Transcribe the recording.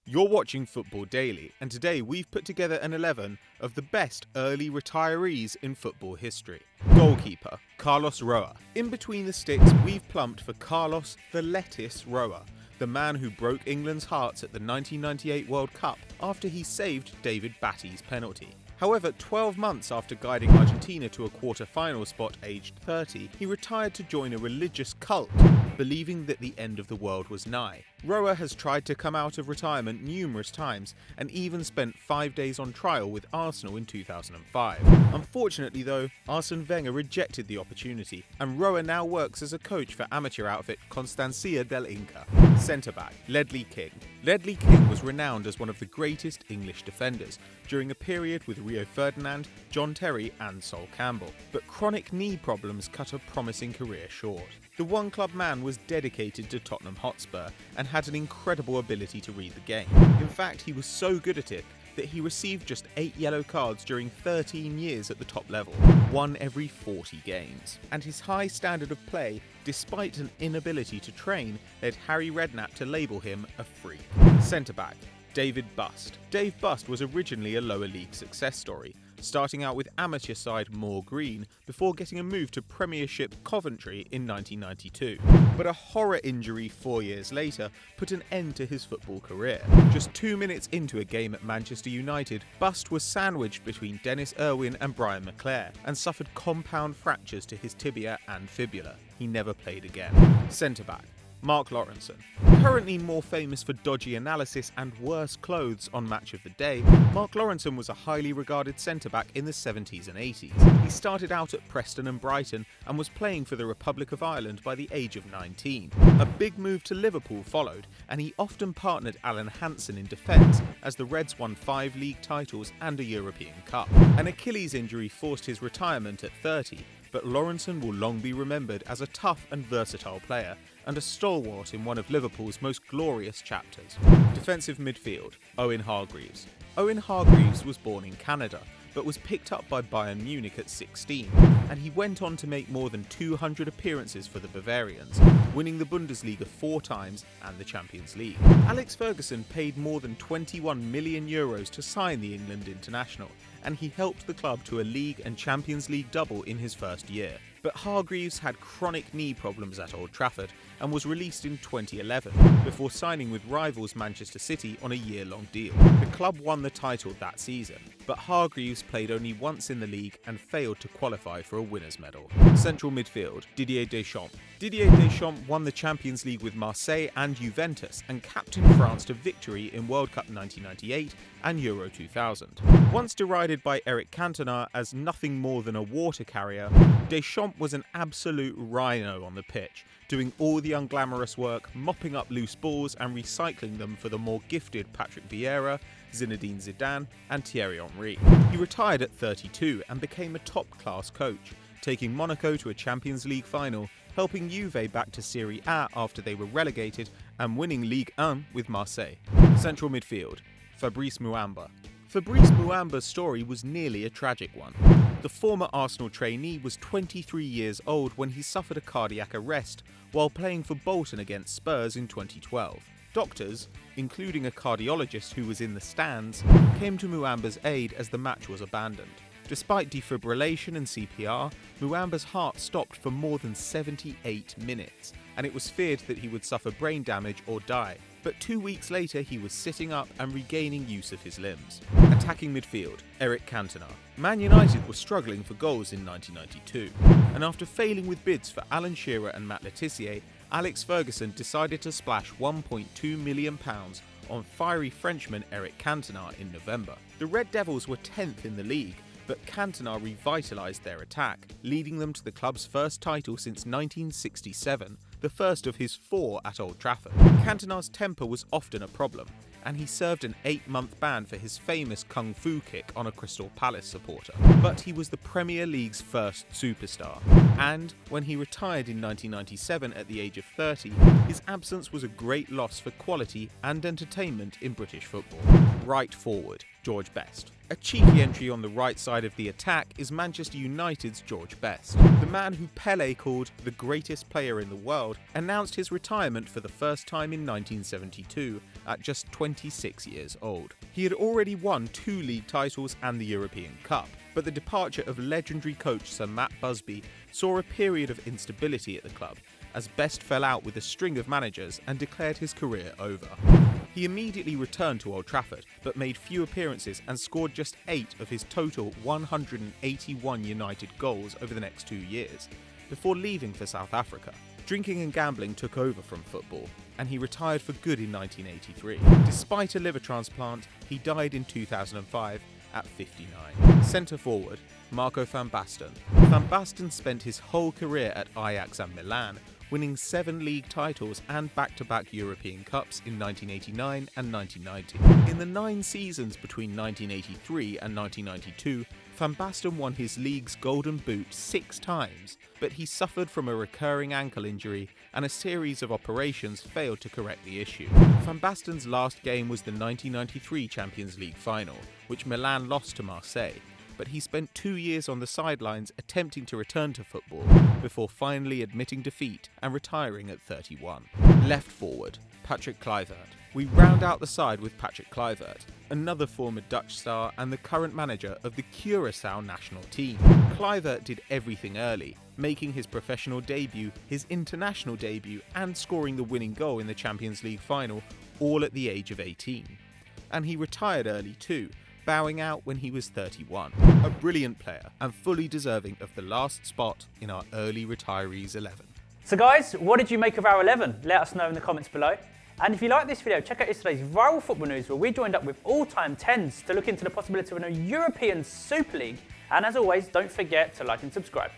You're watching Football Daily, and today we've put together an 11 of the best early retirees in football history. Goalkeeper, Carlos Roa. In between the sticks, we've plumped for Carlos the Lettuce Roa, the man who broke England's hearts at the 1998 World Cup after he saved David Batty's penalty. However, 12 months after guiding Argentina to a quarter-final spot aged 30, he retired to join a religious cult, believing that the end of the world was nigh. Roa has tried to come out of retirement numerous times and even spent 5 days on trial with Arsenal in 2005. Unfortunately though, Arsene Wenger rejected the opportunity, and Roa now works as a coach for amateur outfit Constancia del Inca. Centre-back, Ledley King. Ledley King was renowned as one of the greatest English defenders during a period with Rio Ferdinand, John Terry and Sol Campbell, but chronic knee problems cut a promising career short. The one-club man was dedicated to Tottenham Hotspur and had an incredible ability to read the game. In fact, he was so good at it that he received just 8 yellow cards during 13 years at the top level, one every 40 games. And his high standard of play, despite an inability to train, led Harry Redknapp to label him a freak. Centre-back, David Bust. Dave Bust was originally a lower league success story, starting out with amateur side Moor Green before getting a move to Premiership Coventry in 1992. But a horror injury 4 years later put an end to his football career. Just 2 minutes into a game at Manchester United, Bust was sandwiched between Dennis Irwin and Brian McClare and suffered compound fractures to his tibia and fibula. He never played again. Centre-back, Mark Lawrenson. Currently more famous for dodgy analysis and worse clothes on Match of the Day, Mark Lawrenson was a highly regarded centre-back in the 70s and 80s. He started out at Preston and Brighton and was playing for the Republic of Ireland by the age of 19. A big move to Liverpool followed, and he often partnered Alan Hansen in defence as the Reds won 5 league titles and a European Cup. An Achilles injury forced his retirement at 30, but Lawrenson will long be remembered as a tough and versatile player and a stalwart in one of Liverpool's most glorious chapters. Defensive midfield, Owen Hargreaves. Owen Hargreaves was born in Canada, but was picked up by Bayern Munich at 16, and he went on to make more than 200 appearances for the Bavarians, winning the Bundesliga 4 times and the Champions League. Alex Ferguson paid more than €21 million to sign the England international, and he helped the club to a League and Champions League double in his first year. But Hargreaves had chronic knee problems at Old Trafford and was released in 2011, before signing with rivals Manchester City on a year-long deal. The club won the title that season, but Hargreaves played only once in the league and failed to qualify for a winner's medal. Central midfield, Didier Deschamps. Didier Deschamps won the Champions League with Marseille and Juventus and captained France to victory in World Cup 1998 and Euro 2000. Once derided by Eric Cantona as nothing more than a water carrier, Deschamps was an absolute rhino on the pitch, doing all the unglamorous work, mopping up loose balls and recycling them for the more gifted Patrick Vieira, Zinedine Zidane and Thierry Henry. He retired at 32 and became a top-class coach, taking Monaco to a Champions League final, helping Juve back to Serie A after they were relegated, and winning Ligue 1 with Marseille. Central midfield, Fabrice Muamba. Fabrice Muamba's story was nearly a tragic one. The former Arsenal trainee was 23 years old when he suffered a cardiac arrest while playing for Bolton against Spurs in 2012. Doctors, including a cardiologist who was in the stands, came to Muamba's aid as the match was abandoned. Despite defibrillation and CPR, Muamba's heart stopped for more than 78 minutes, and it was feared that he would suffer brain damage or die. But 2 weeks later, he was sitting up and regaining use of his limbs. Attacking midfield, Eric Cantona. Man United were struggling for goals in 1992, and after failing with bids for Alan Shearer and Matt Le Tissier, Alex Ferguson decided to splash £1.2 million on fiery Frenchman Eric Cantona in November. The Red Devils were 10th in the league, but Cantona revitalised their attack, leading them to the club's first title since 1967, the first of his 4 at Old Trafford. Cantona's temper was often a problem, and he served an 8-month ban for his famous kung fu kick on a Crystal Palace supporter. But he was the Premier League's first superstar, and when he retired in 1997 at the age of 30, his absence was a great loss for quality and entertainment in British football. Right forward, George Best. A cheeky entry on the right side of the attack is Manchester United's George Best. The man who Pelé called the greatest player in the world announced his retirement for the first time in 1972 at just 26 years old. He had already won 2 league titles and the European Cup, but the departure of legendary coach Sir Matt Busby saw a period of instability at the club, as Best fell out with a string of managers and declared his career over. He immediately returned to Old Trafford, but made few appearances and scored just 8 of his total 181 United goals over the next 2 years, before leaving for South Africa. Drinking and gambling took over from football, and he retired for good in 1983. Despite a liver transplant, he died in 2005 at 59. Centre forward, Marco van Basten. Van Basten spent his whole career at Ajax and Milan, winning 7 league titles and back-to-back European Cups in 1989 and 1990. In the 9 seasons between 1983 and 1992, Van Basten won his league's Golden Boot 6 times, but he suffered from a recurring ankle injury and a series of operations failed to correct the issue. Van Basten's last game was the 1993 Champions League final, which Milan lost to Marseille, but he spent 2 years on the sidelines attempting to return to football before finally admitting defeat and retiring at 31. Left forward, Patrick Kluivert. We round out the side with Patrick Kluivert, another former Dutch star and the current manager of the Curaçao national team. Kluivert did everything early, making his professional debut, his international debut, and scoring the winning goal in the Champions League final, all at the age of 18. And he retired early too, bowing out when he was 31. A brilliant player and fully deserving of the last spot in our early retirees 11. So guys, what did you make of our 11? Let us know in the comments below. And if you like this video, check out yesterday's viral football news where we joined up with all-time 10s to look into the possibility of a European Super League. And as always, don't forget to like and subscribe.